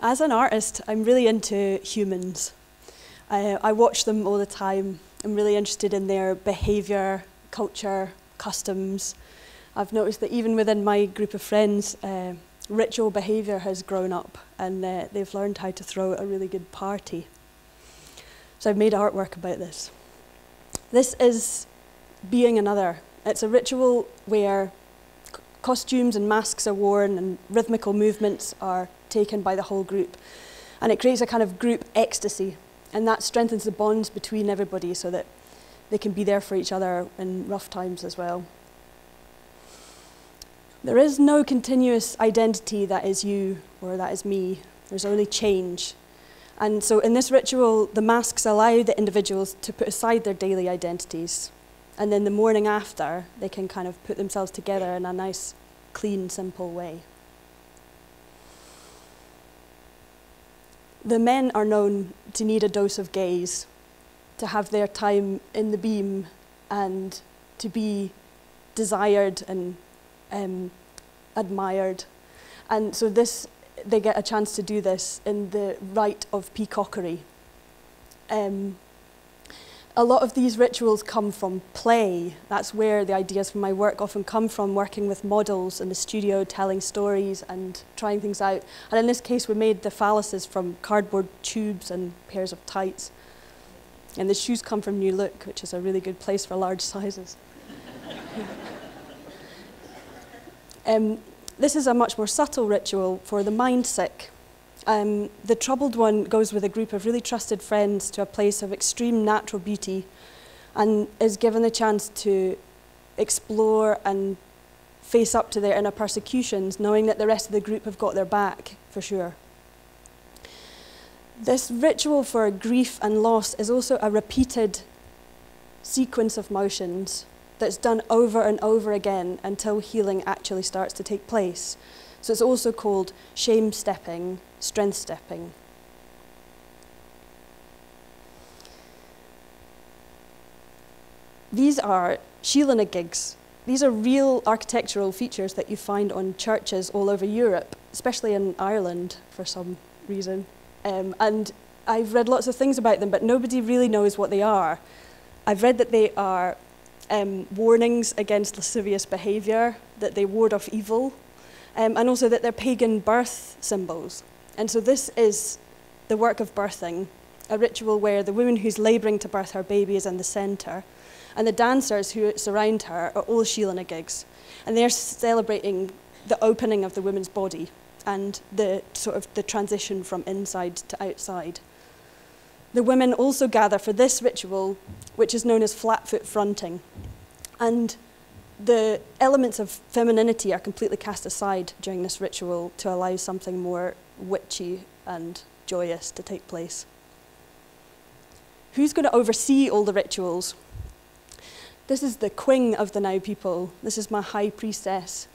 As an artist, I'm really into humans. I watch them all the time. I'm really interested in their behaviour, culture, customs. I've noticed that even within my group of friends, ritual behaviour has grown up, and they've learned how to throw a really good party. So I've made artwork about this. This is Being Another. It's a ritual where costumes and masks are worn and rhythmical movements are taken by the whole group. And it creates a kind of group ecstasy, and that strengthens the bonds between everybody so that they can be there for each other in rough times as well. There is no continuous identity that is you or that is me. There's only change. And so in this ritual, the masks allow the individuals to put aside their daily identities. And then the morning after, they can kind of put themselves together in a nice, clean, simple way. The men are known to need a dose of gaze, to have their time in the beam and to be desired and admired. And so they get a chance to do this in the rite of peacockery. A lot of these rituals come from play. That's where the ideas for my work often come from, working with models in the studio, telling stories and trying things out. And in this case, we made the phalluses from cardboard tubes and pairs of tights. And the shoes come from New Look, which is a really good place for large sizes. This is a much more subtle ritual for the mind sick. The troubled one goes with a group of really trusted friends to a place of extreme natural beauty and is given the chance to explore and face up to their inner persecutions, knowing that the rest of the group have got their back, for sure. This ritual for grief and loss is also a repeated sequence of motions that's done over and over again until healing actually starts to take place. So it's also called shame stepping, strength stepping. These are Sheelana gigs. These are real architectural features that you find on churches all over Europe, especially in Ireland for some reason. And I've read lots of things about them, but nobody really knows what they are. I've read that they are warnings against lascivious behaviour, that they ward off evil, and also that they're pagan birth symbols. And so this is the work of birthing, a ritual where the woman who's labouring to birth her baby is in the centre, and the dancers who surround her are all Sheelana gigs. And they're celebrating the opening of the woman's body and the transition from inside to outside. The women also gather for this ritual, which is known as flat-foot fronting. And the elements of femininity are completely cast aside during this ritual to allow something more witchy and joyous to take place. Who's going to oversee all the rituals? This is the queen of the Now people. This is my high priestess.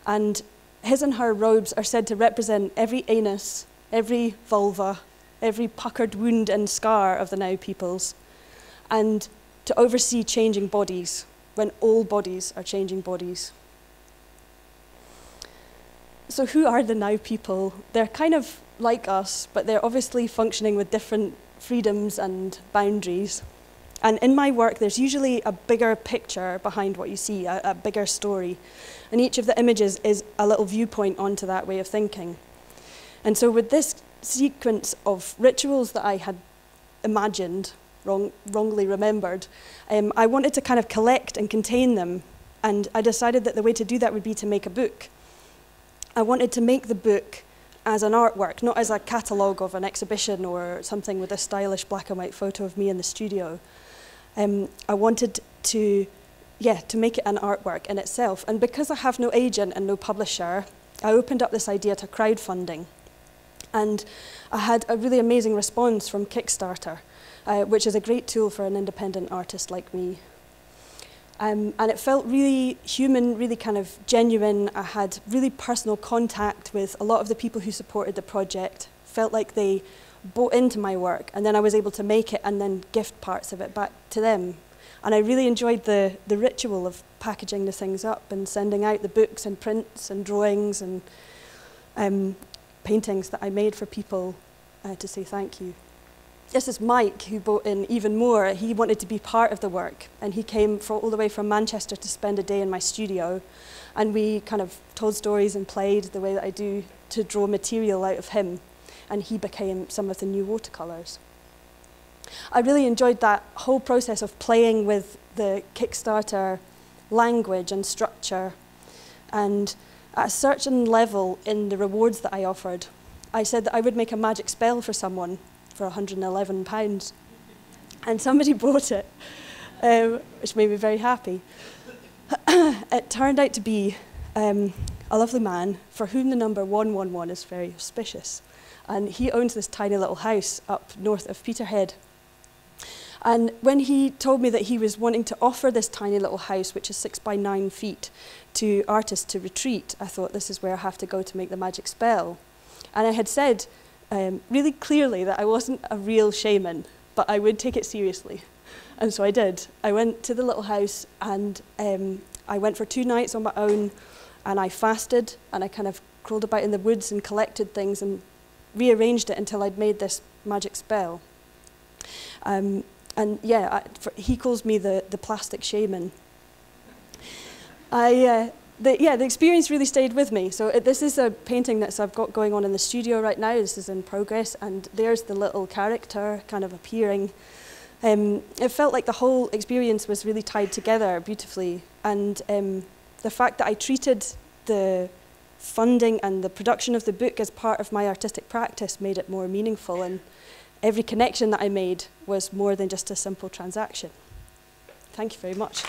And his and her robes are said to represent every anus, every vulva, every puckered wound and scar of the Now peoples, and to oversee changing bodies when all bodies are changing bodies. So who are the Now people? They're kind of like us, but they're obviously functioning with different freedoms and boundaries. And in my work, there's usually a bigger picture behind what you see, a bigger story. And each of the images is a little viewpoint onto that way of thinking. And so with this sequence of rituals that I had imagined, wrongly remembered, I wanted to kind of collect and contain them. And I decided that the way to do that would be to make a book. I wanted to make the book as an artwork, not as a catalogue of an exhibition or something with a stylish black and white photo of me in the studio. I wanted to make it an artwork in itself. And because I have no agent and no publisher, I opened up this idea to crowdfunding. And I had a really amazing response from Kickstarter, which is a great tool for an independent artist like me. And it felt really human, really kind of genuine. I had really personal contact with a lot of the people who supported the project. Felt like they bought into my work, and then I was able to make it and then gift parts of it back to them. And I really enjoyed the ritual of packaging the things up and sending out the books and prints and drawings and paintings that I made for people to say thank you. This is Mike, who brought in even more. He wanted to be part of the work, and he came all the way from Manchester to spend a day in my studio, and we kind of told stories and played the way that I do to draw material out of him, and he became some of the new watercolours. I really enjoyed that whole process of playing with the Kickstarter language and structure, and at a certain level in the rewards that I offered, I said that I would make a magic spell for someone for £111, and somebody bought it, which made me very happy. It turned out to be a lovely man for whom the number 111 is very auspicious, and he owns this tiny little house up north of Peterhead. And when he told me that he was wanting to offer this tiny little house, which is 6 by 9 feet, to artists to retreat, I thought, this is where I have to go to make the magic spell. And I had said really clearly that I wasn't a real shaman, but I would take it seriously. And so I did. I went to the little house, and I went for 2 nights on my own, and I fasted, and I kind of crawled about in the woods and collected things and rearranged it until I'd made this magic spell. And yeah, he calls me the plastic shaman. The experience really stayed with me. So this is a painting that I've got going on in the studio right now. This is in progress, and there's the little character kind of appearing. It felt like the whole experience was really tied together beautifully, and the fact that I treated the funding and the production of the book as part of my artistic practice made it more meaningful, and every connection that I made was more than just a simple transaction. Thank you very much.